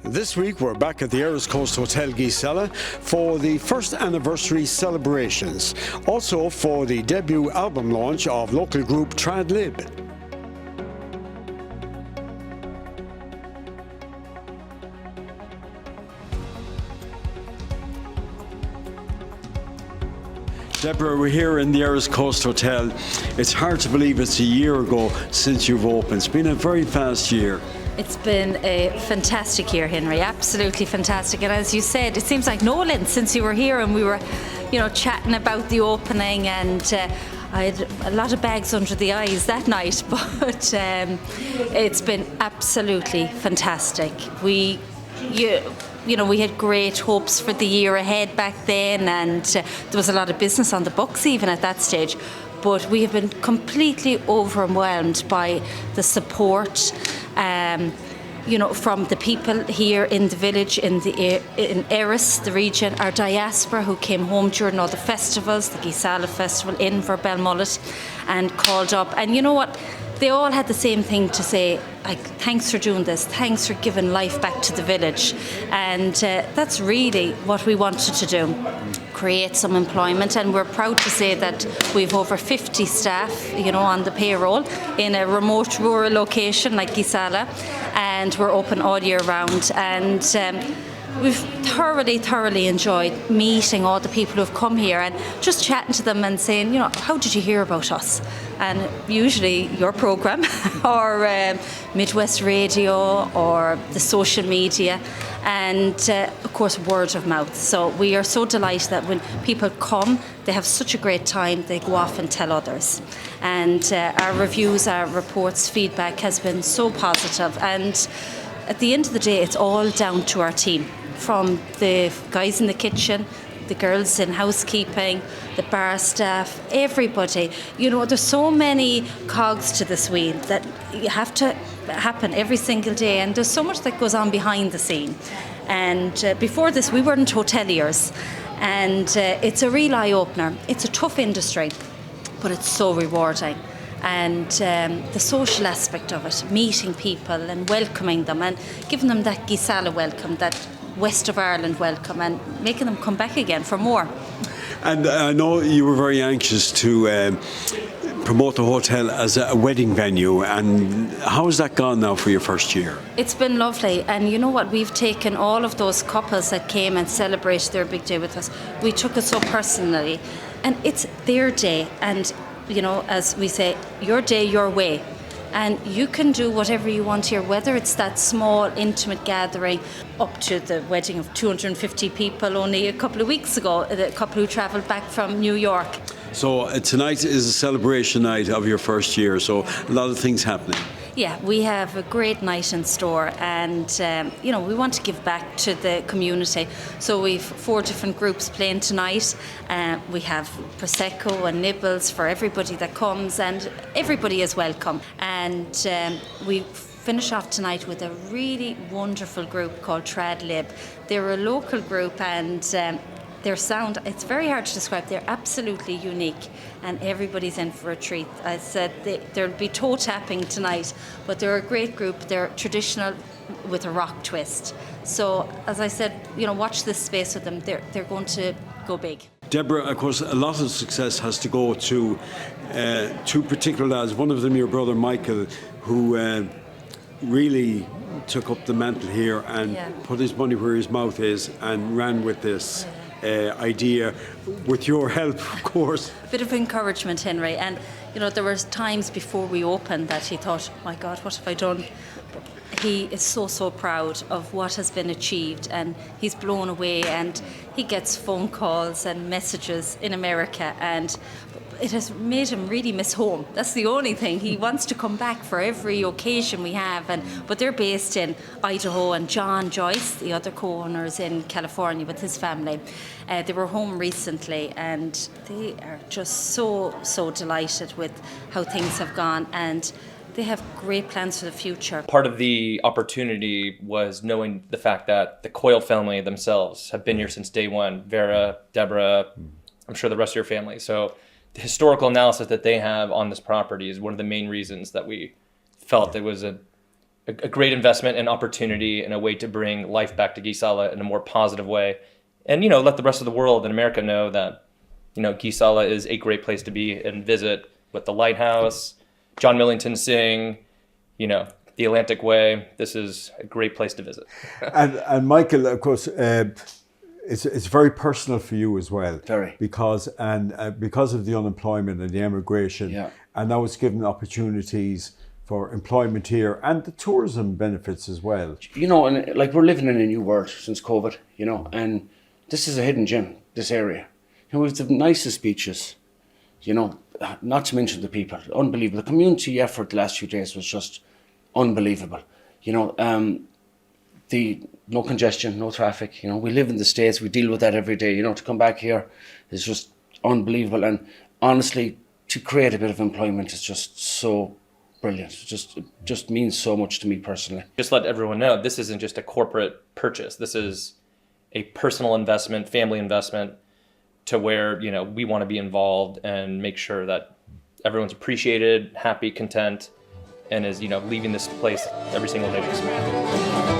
This week we're back at the Erris Coast Hotel Geesala for the first anniversary celebrations, also for the debut album launch of local group Trad Lib. Deborah, we're here in the Erris Coast Hotel. It's hard to believe it's a year ago since you've opened. It's been a very fast year. It's been a fantastic year, Henry, absolutely fantastic. And as you said, it seems like Nolan since you were here and we were, chatting about the opening, and I had a lot of bags under the eyes that night, but it's been absolutely fantastic. We had great hopes for the year ahead back then, and there was a lot of business on the books even at that stage. But we have been completely overwhelmed by the support, from the people here in the village, in Erris, the region, our diaspora who came home during all the festivals, the Geesala festival in for Belmullet, and called up. And you know what? They all had the same thing to say, like, thanks for doing this, thanks for giving life back to the village. And that's really what we wanted to do, create some employment. And we're proud to say that we've over 50 staff, on the payroll in a remote rural location like Geesala, and we're open all year round. And we've thoroughly enjoyed meeting all the people who've come here and just chatting to them and saying, how did you hear about us? And usually your programme or Midwest Radio or the social media, and of course word of mouth. So we are so delighted that when people come, they have such a great time, they go off and tell others. And our reviews, our reports, feedback has been so positive. And at the end of the day, it's all down to our team, from the guys in the kitchen, the girls in housekeeping, the bar staff, everybody. There's so many cogs to this wheel that you have to happen every single day, and there's so much that goes on behind the scene. And before this, we weren't hoteliers, and it's a real eye-opener. It's a tough industry, but it's so rewarding. And the social aspect of it, meeting people and welcoming them and giving them that Geesala welcome, that West of Ireland welcome, and making them come back again for more. And I know you were very anxious to promote the hotel as a wedding venue, and how has that gone now for your first year? It's been lovely, and you know what, we've taken all of those couples that came and celebrated their big day with us, we took it so personally, and it's their day, and as we say, your day, your way. And you can do whatever you want here, whether it's that small, intimate gathering up to the wedding of 250 people only a couple of weeks ago, the couple who travelled back from New York. So tonight is a celebration night of your first year, so a lot of things happening. Yeah, we have a great night in store, and we want to give back to the community. So we've 4 different groups playing tonight. We have Prosecco and nibbles for everybody that comes, and everybody is welcome. And we finish off tonight with a really wonderful group called Trad Lib. They're a local group, and their sound, it's very hard to describe. They're absolutely unique, and everybody's in for a treat. I said there'll be toe tapping tonight, but they're a great group. They're traditional with a rock twist. So, as I said, watch this space with them. They're going to go big. Deborah, of course, a lot of success has to go to 2 particular lads. One of them, your brother Michael, who really took up the mantle here and put his money where his mouth is and ran with this idea, with your help, of course. A bit of encouragement, Henry. And, there were times before we opened that he thought, my God, what have I done? But he is so proud of what has been achieved, and he's blown away, and he gets phone calls and messages in America, and it has made him really miss home. That's the only thing. He wants to come back for every occasion we have, but they're based in Idaho, and John Joyce, the other co-owner, is in California with his family. They were home recently, and they are just so delighted with how things have gone, and they have great plans for the future. Part of the opportunity was knowing the fact that the Coyle family themselves have been here since day one. Vera, Deborah, I'm sure the rest of your family. So the historical analysis that they have on this property is one of the main reasons that we felt it was a a great investment and opportunity and a way to bring life back to Geesala in a more positive way. And, let the rest of the world and America know that, Geesala is a great place to be and visit, with the lighthouse, John Millington Sing, the Atlantic Way. This is a great place to visit. And Michael, of course, it's very personal for you as well. Very. Because of the unemployment and the emigration, and now it's given opportunities for employment here and the tourism benefits as well. And like we're living in a new world since COVID, and this is a hidden gem, this area. We have the nicest beaches, not to mention the people, unbelievable. The community effort the last few days was just unbelievable. The no congestion, no traffic. We live in the States, we deal with that every day. To come back here is just unbelievable. And honestly, to create a bit of employment is just so brilliant. It just means so much to me personally. Just let everyone know, this isn't just a corporate purchase. This is a personal investment, family investment, to where, we want to be involved and make sure that everyone's appreciated, happy, content, and is, leaving this place every single day with a smile.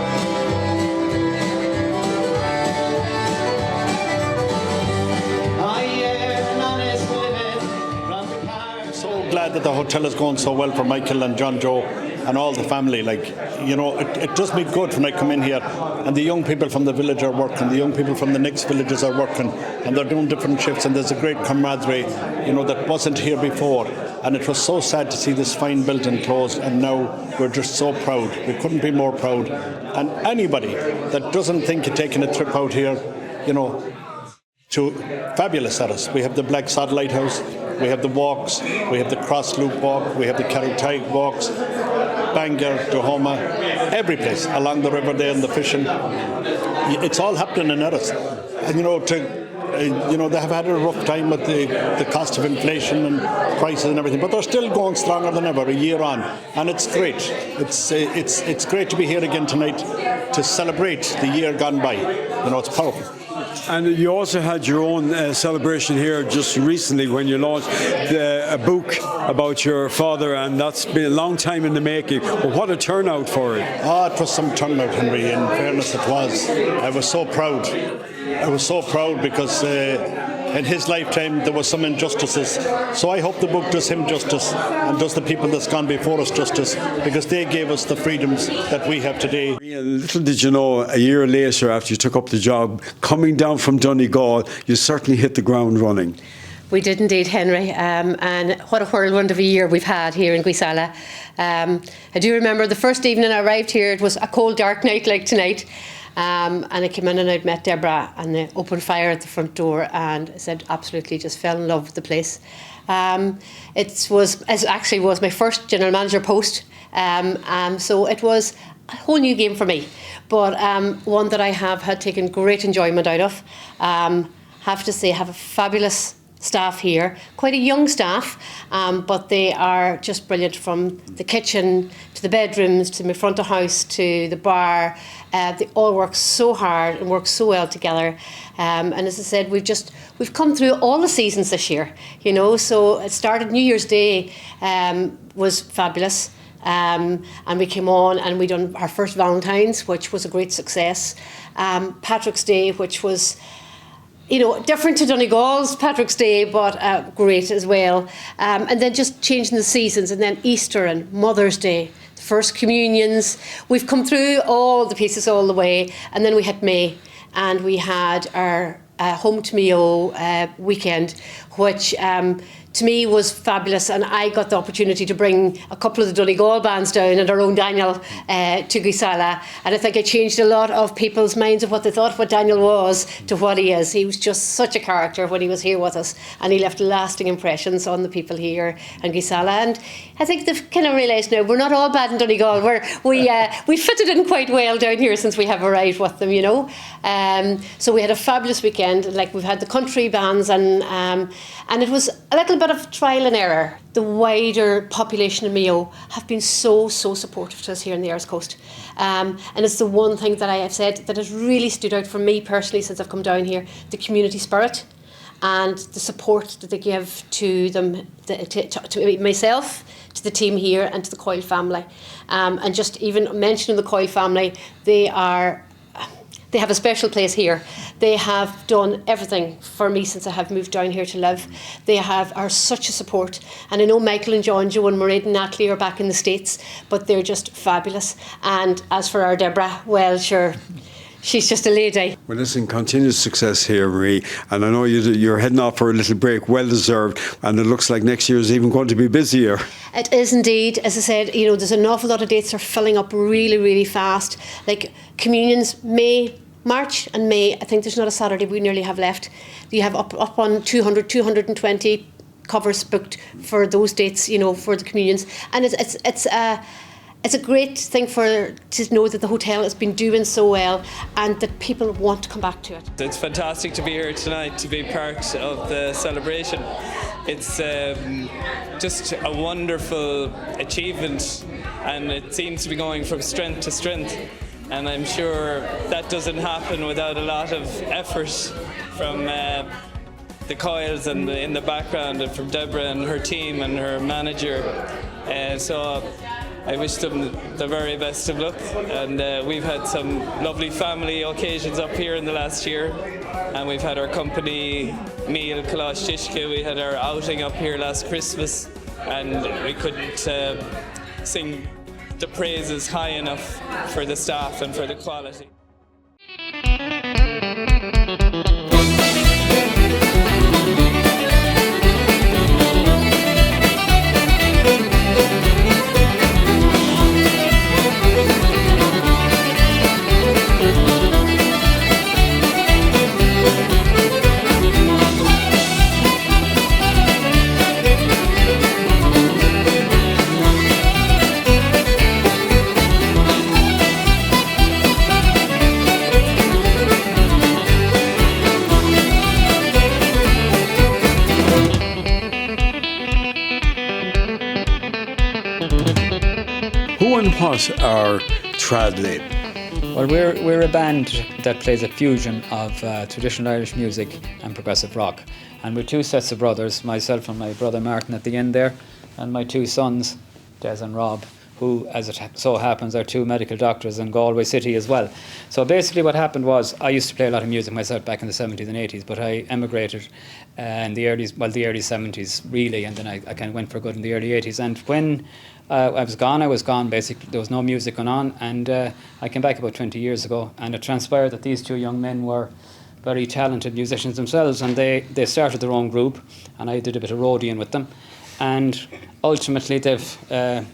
Glad that the hotel is going so well for Michael and John Joe and all the family. It does me good when I come in here and the young people from the village are working, the young people from the next villages are working, and they're doing different shifts, and there's a great camaraderie, that wasn't here before. And it was so sad to see this fine building closed, and now we're just so proud. We couldn't be more proud. And anybody that doesn't think of taking a trip out here, to fabulous at us. We have the Black Sod Lighthouse, we have the walks, we have the Cross Loop walk, we have the Carrotag walks, Bangor, Dohoma, every place along the river there and the fishing. It's all happening in Erris. And they have had a rough time with the cost of inflation and prices and everything, but they're still going stronger than ever a year on, and it's great. It's great to be here again tonight to celebrate the year gone by. It's powerful. And you also had your own celebration here just recently when you launched a book about your father, and that's been a long time in the making. But what a turnout for it. It was some turnout, Henry. In fairness, it was. I was so proud. Because in his lifetime there was some injustices. So I hope the book does him justice and does the people that's gone before us justice, because they gave us the freedoms that we have today. Little did you know, a year later after you took up the job, coming down from Donegal, you certainly hit the ground running. We did indeed, Henry, and what a whirlwind of a year we've had here in Geesala. I do remember the first evening I arrived here, it was a cold, dark night like tonight. And I came in and I'd met Deborah, and they opened fire at the front door, and I said absolutely just fell in love with the place. It actually was my first general manager post, so it was a whole new game for me, but one that I have had taken great enjoyment out of. Have to say, I have a fabulous staff here, quite a young staff, but they are just brilliant, from the kitchen to the bedrooms to my front of house to the bar. They all work so hard and work so well together, and as I said, we've come through all the seasons this year, so it started New Year's Day was fabulous, and we came on and we done our first Valentine's, which was a great success. Patrick's Day, which was different to Donegal's Patrick's Day, but great as well. And then just changing the seasons, and then Easter and Mother's Day, the First Communions. We've come through all the pieces all the way, and then we had May, and we had our Home to Co.Mayo weekend, which to me was fabulous, and I got the opportunity to bring a couple of the Donegal bands down and our own Daniel to Geesala, and I think I changed a lot of people's minds of what they thought what Daniel was to what he is. He was just such a character when he was here with us, and he left lasting impressions on the people here in Geesala, and I think they've kind of realised now we're not all bad in Donegal. We fitted in quite well down here since we have arrived with them, so we had a fabulous weekend. Like, we've had the country bands, and it was a little bit of trial and error. The wider population of Mayo have been so supportive to us here in the Erris Coast, and it's the one thing that I have said that has really stood out for me personally since I've come down here: the community spirit and the support that they give to them, to myself, to the team here and to the Coyle family. And just even mentioning the Coyle family, they have a special place here. They have done everything for me since I have moved down here to live. They are such a support. And I know Michael and John, Joe and Mairead and Natalie are back in the States, but they're just fabulous. And as for our Deborah, well, sure, she's just a lady. Well, listen, continued success here, Marie. And I know you're heading off for a little break, well deserved. And it looks like next year is even going to be busier. It is indeed. As I said, there's an awful lot of dates are filling up really, really fast. Like communions, March and May, I think there's not a Saturday we nearly have left. You have up on 200, 220 covers booked for those dates, for the communions. And it's a great thing to know that the hotel has been doing so well and that people want to come back to it. It's fantastic to be here tonight, to be part of the celebration. It's just a wonderful achievement, and it seems to be going from strength to strength. And I'm sure that doesn't happen without a lot of effort from the Coyles and in the background, and from Deborah and her team and her manager. So I wish them the very best of luck. And we've had some lovely family occasions up here in the last year. And we've had our company meal, Kalash Tishke. We had our outing up here last Christmas. And we couldn't sing the praises high enough for the staff and for the quality. Who and what are Trad Lib? Well, we're a band that plays a fusion of traditional Irish music and progressive rock. And we're two sets of brothers, myself and my brother Martin at the end there, and my two sons, Des and Rob, who, as it so happens, are two medical doctors in Galway City as well. So basically what happened was, I used to play a lot of music myself back in the 70s and 80s, but I emigrated in the early 70s really, and then I kind of went for good in the early 80s. And when I was gone basically. There was no music going on, and I came back about 20 years ago, and it transpired that these two young men were very talented musicians themselves, and they started their own group, and I did a bit of roadieing with them. And ultimately they've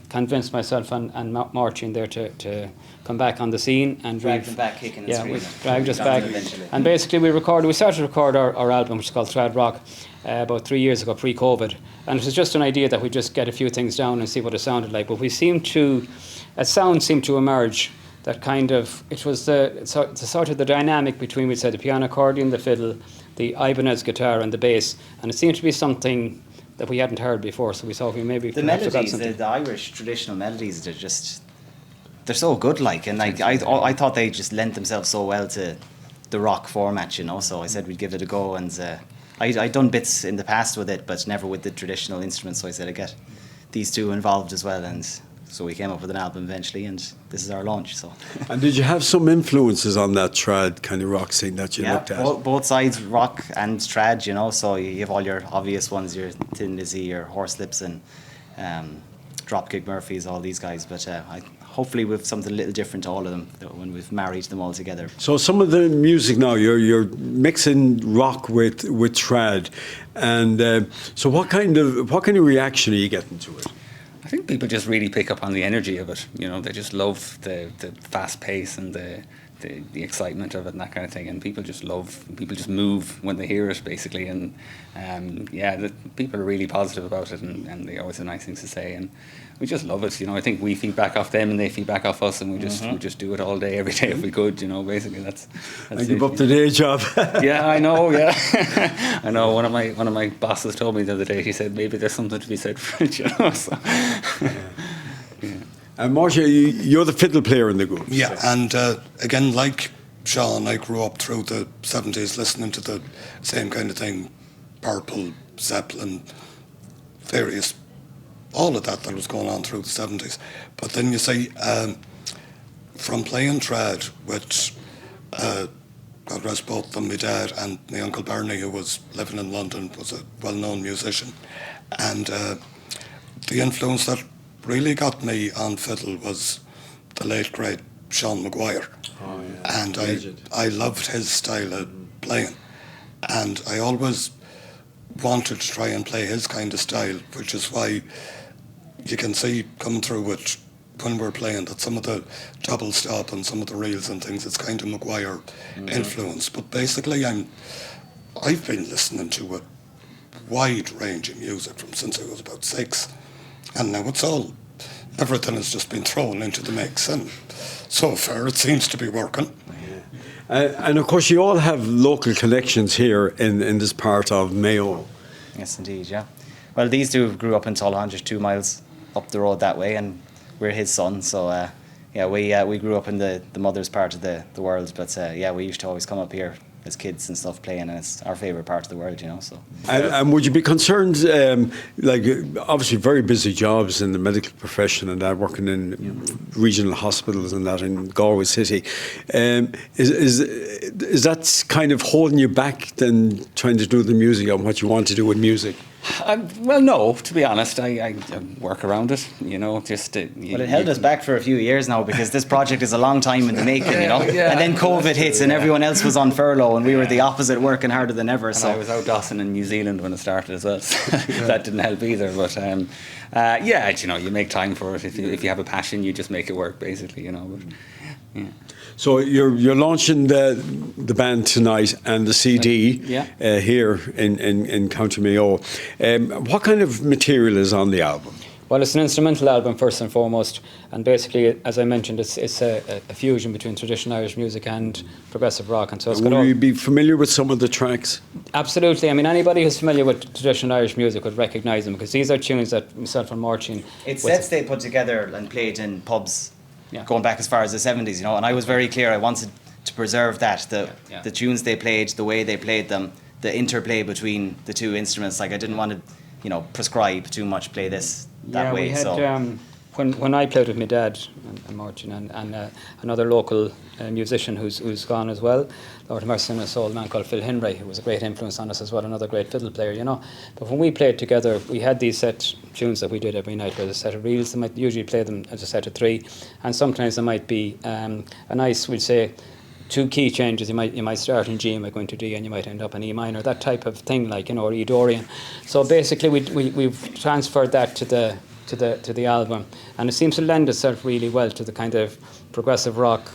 convinced myself and Martin there to come back on the scene, and dragged them back kicking and screaming. Dragged us back. And basically we started to record our album, which is called Trad Rock, about 3 years ago, pre-COVID. And it was just an idea that we just get a few things down and see what it sounded like. But a sound seemed to emerge that kind of, it was the sort of the dynamic between, we'd say, the piano accordion, the fiddle, the Ibanez guitar and the bass. And it seemed to be something that we hadn't heard before, so we thought we maybe the melodies, the Irish traditional melodies, they're so good, like, and I thought they just lent themselves so well to the rock format, so I said we'd give it a go. And I'd done bits in the past with it, but never with the traditional instruments, so I said I'd get these two involved as well, and so we came up with an album eventually, and this is our launch. So. And did you have some influences on that trad kind of rock scene that you looked at? Both sides, rock and trad, so you have all your obvious ones, your Thin Lizzy, your Horselips, and Dropkick Murphys, all these guys, but hopefully we've something a little different to all of them when we've married them all together. So some of the music now, you're mixing rock with trad, and so what kind of reaction are you getting to it? I think people just really pick up on the energy of it. They just love the fast pace and the excitement of it and that kind of thing. And people just move when they hear it, basically. And people are really positive about it, and they always have nice things to say. And we just love it. I think we feed back off them and they feed back off us, and we just do it all day, every day if we could. Basically that's I give up the day job. Yeah, I know. Yeah, I know. One of my bosses told me the other day. He said maybe there's something to be said for it. So. Yeah. And Marcia, you're the fiddle player in the group. Yeah, and again, like Sean, I grew up through the 70s listening to the same kind of thing, Purple, Zeppelin, various all of that was going on through the 70s. But then you see, from playing trad with, God rest both of them, my dad and my Uncle Barney, who was living in London, was a well-known musician. And the influence that really got me on fiddle was the late, great Sean Maguire. Oh, yeah. And I loved his style of playing. And I always wanted to try and play his kind of style, which is why you can see coming through with when we're playing that some of the double stop and some of the reels and things, it's kind of Maguire influence. But basically I've been listening to a wide range of music from since I was about 6, and now everything has just been thrown into the mix, and so far it seems to be working. And of course, you all have local connections here in this part of Mayo. Yes, indeed, yeah. Well, these two grew up in Tullamore, just 2 miles up the road that way, and we're his son. So, we grew up in the mother's part of the world, but we used to always come up here as kids and stuff playing, and it's our favourite part of the world, So. And would you be concerned, obviously very busy jobs in the medical profession and that, working in regional hospitals and that in Galway City, is that kind of holding you back than trying to do the music and what you want to do with music? Well, no, to be honest, I work around it, just... Well, it held us back for a few years now, because this project is a long time in the making, Yeah. And then COVID hits and everyone else was on furlough and we were the opposite, working harder than ever. And so I was out dossing in New Zealand when it started as well, so that didn't help either. But you make time for it. If you have a passion, you just make it work, basically, But, yeah. So you're launching the band tonight and the CD here in County Mayo. What kind of material is on the album? Well, it's an instrumental album first and foremost, and basically, as I mentioned, it's a fusion between traditional Irish music and progressive rock. And so it's Will you be familiar with some of the tracks? Absolutely. I mean, anybody who's familiar with traditional Irish music would recognise them, because these are tunes that myself and Martin... It's sets they put together and played in pubs going back as far as the 70s, and I was very clear, I wanted to preserve that, the tunes they played, the way they played them, the interplay between the two instruments. Like, I didn't want to, prescribe too much, play this that way. We had, so when I played with my dad and Martin and another local musician who's gone as well, Lord mercy on his soul, a man called Phil Henry, who was a great influence on us as well, another great fiddle player, But when we played together, we had these set tunes that we did every night with a set of reels. They might usually play them as a set of 3, and sometimes there might be a nice, we'd say, 2 key changes. You might start in G and might go into D, and you might end up in E minor, that type of thing, like, or E Dorian. So basically we've transferred that to the album, and it seems to lend itself really well to the kind of progressive rock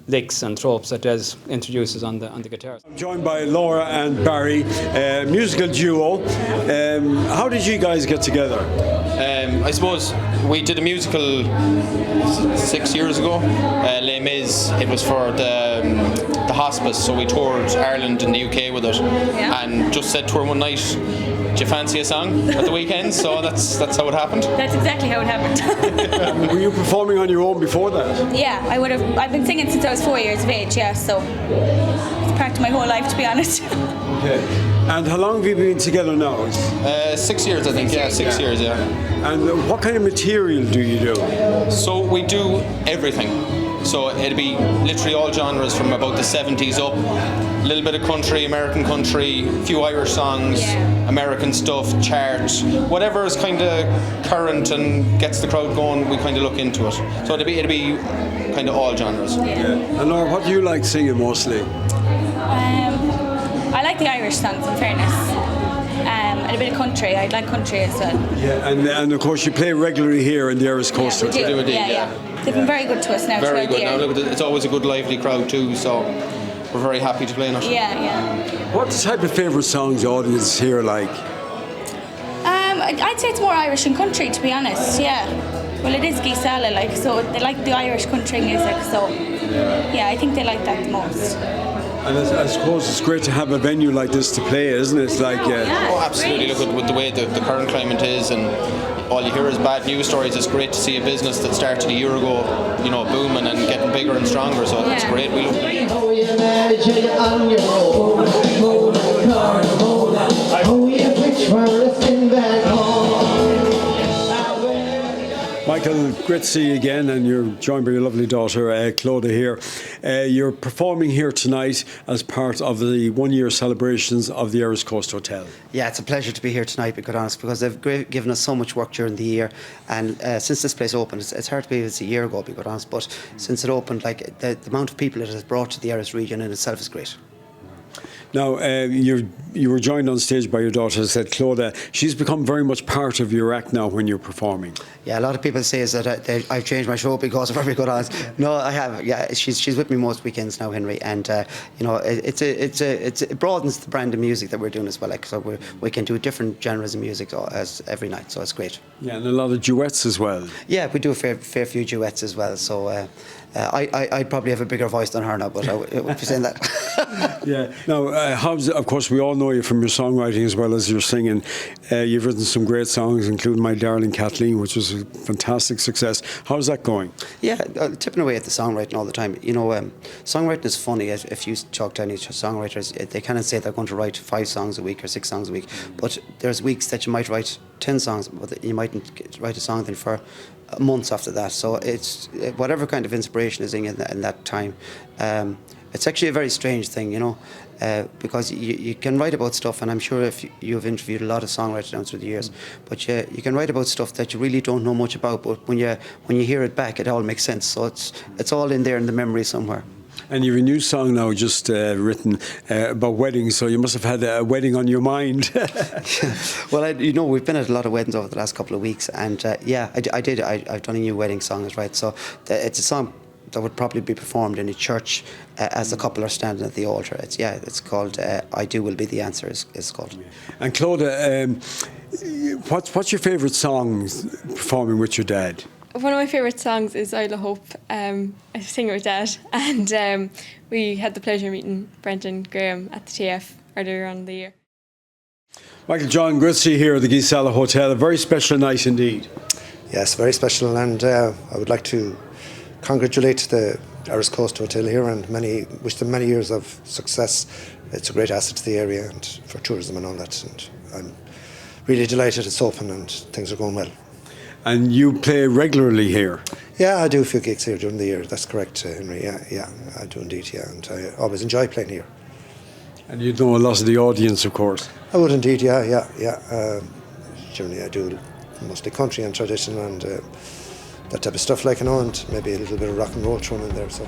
licks and tropes that Des introduces on the guitar. I'm joined by Laura and Barry, musical duo. How did you guys get together? I suppose we did a musical 6 years ago, Les Mis. It was for the hospice, so we toured Ireland and the UK with it, and just said to her one night, "Do you fancy a song at the weekend?" So that's how it happened. That's exactly how it happened. Were you performing on your own before that? Yeah, I've been singing since I was 4 years of age, so it's part of my whole life, to be honest. Okay. And how long have you been together now? 6 years, I think. 6 years, yeah. And what kind of material do you do? So we do everything. So it'll be literally all genres from about the 70s up. A little bit of country, American country, a few Irish songs, American stuff, charts, whatever is kind of current and gets the crowd going, we kind of look into it. So it'll be kind of all genres. And Laura, what do you like singing mostly? I like the Irish songs, in fairness. And a bit of country. I like country as well. Yeah, and of course you play regularly here in the Erris Coast Hotel. We do. They've been very good to us now. Very good. The Now look, it's always a good, lively crowd too. So we're very happy to play in it. Yeah. What type of favourite songs the audience here like? I'd say it's more Irish and country, to be honest. Yeah. Well, it is Geesala, so they like the Irish country music. So yeah, I think they like that the most. And I suppose it's great to have a venue like this to play, isn't it? It's like, oh, absolutely. Look at with the way the current climate is, and all you hear is bad news stories. It's great to see a business that started a year ago, booming and getting bigger and stronger. So it's great. We look. Michael, great to see you again, and you're joined by your lovely daughter, Clodagh here. You're performing here tonight as part of the one-year celebrations of the Erris Coast Hotel. Yeah, it's a pleasure to be here tonight, to be honest, because they've given us so much work during the year, and since this place opened, it's hard to believe it's a year ago, to be honest, but since it opened, like the amount of people it has brought to the Erris region in itself is great. Now, you were joined on stage by your daughter, as I said, Clodagh. She's become very much part of your act now when you're performing. Yeah, a lot of people say is that I've changed my show because of her, to be honest. No, I have. Yeah, she's with me most weekends now, Henry, and you know, it broadens the brand of music that we're doing as well. Like, so we can do different genres of music as every night, so it's great. Yeah, and a lot of duets as well. Yeah, we do a fair few duets as well. So I'd probably have a bigger voice than her now, but I would be saying that. Yeah. Now, of course, we all know you from your songwriting as well as your singing. You've written some great songs, including My Darling Kathleen, which was a fantastic success. How's that going? Yeah, tipping away at the songwriting all the time. You know, songwriting is funny. If you talk to any songwriters, they kind of say they're going to write 5 songs a week or 6 songs a week. But there's weeks that you might write 10 songs, but you mightn't write a song then for months after that. So it's whatever kind of inspiration is in that time. It's actually a very strange thing, you know, because you can write about stuff, and I'm sure if you've interviewed a lot of songwriters down through the years, but you can write about stuff that you really don't know much about, but when you hear it back, it all makes sense. So it's all in there in the memory somewhere. And you have a new song now just written about weddings, so you must have had a wedding on your mind. Well, you know, we've been at a lot of weddings over the last couple of weeks, and yeah, I've done a new wedding song, right? So it's a song that would probably be performed in a church as the couple are standing at the altar. It's called I Do Will Be the Answer, is called. And Clodagh, what's your favourite song performing with your dad? One of my favourite songs is Isle of Hope. I sing it with Dad, and we had the pleasure of meeting Brendan Graham at the TF earlier on in the year. Michael, John, great to see you here at the Geesala Hotel. A very special night indeed. Yes, very special, and I would like to congratulate the Erris Coast Hotel here and wish them many years of success. It's a great asset to the area and for tourism and all that, and I'm really delighted it's open and things are going well. And you play regularly here? Yeah, I do a few gigs here during the year. That's correct, Henry. Yeah, I do indeed. Yeah, and I always enjoy playing here. And you know a lot of the audience, of course. I would indeed. Yeah. Generally, I do mostly country and tradition and that type of stuff, like, you know, and maybe a little bit of rock and roll thrown in there. So.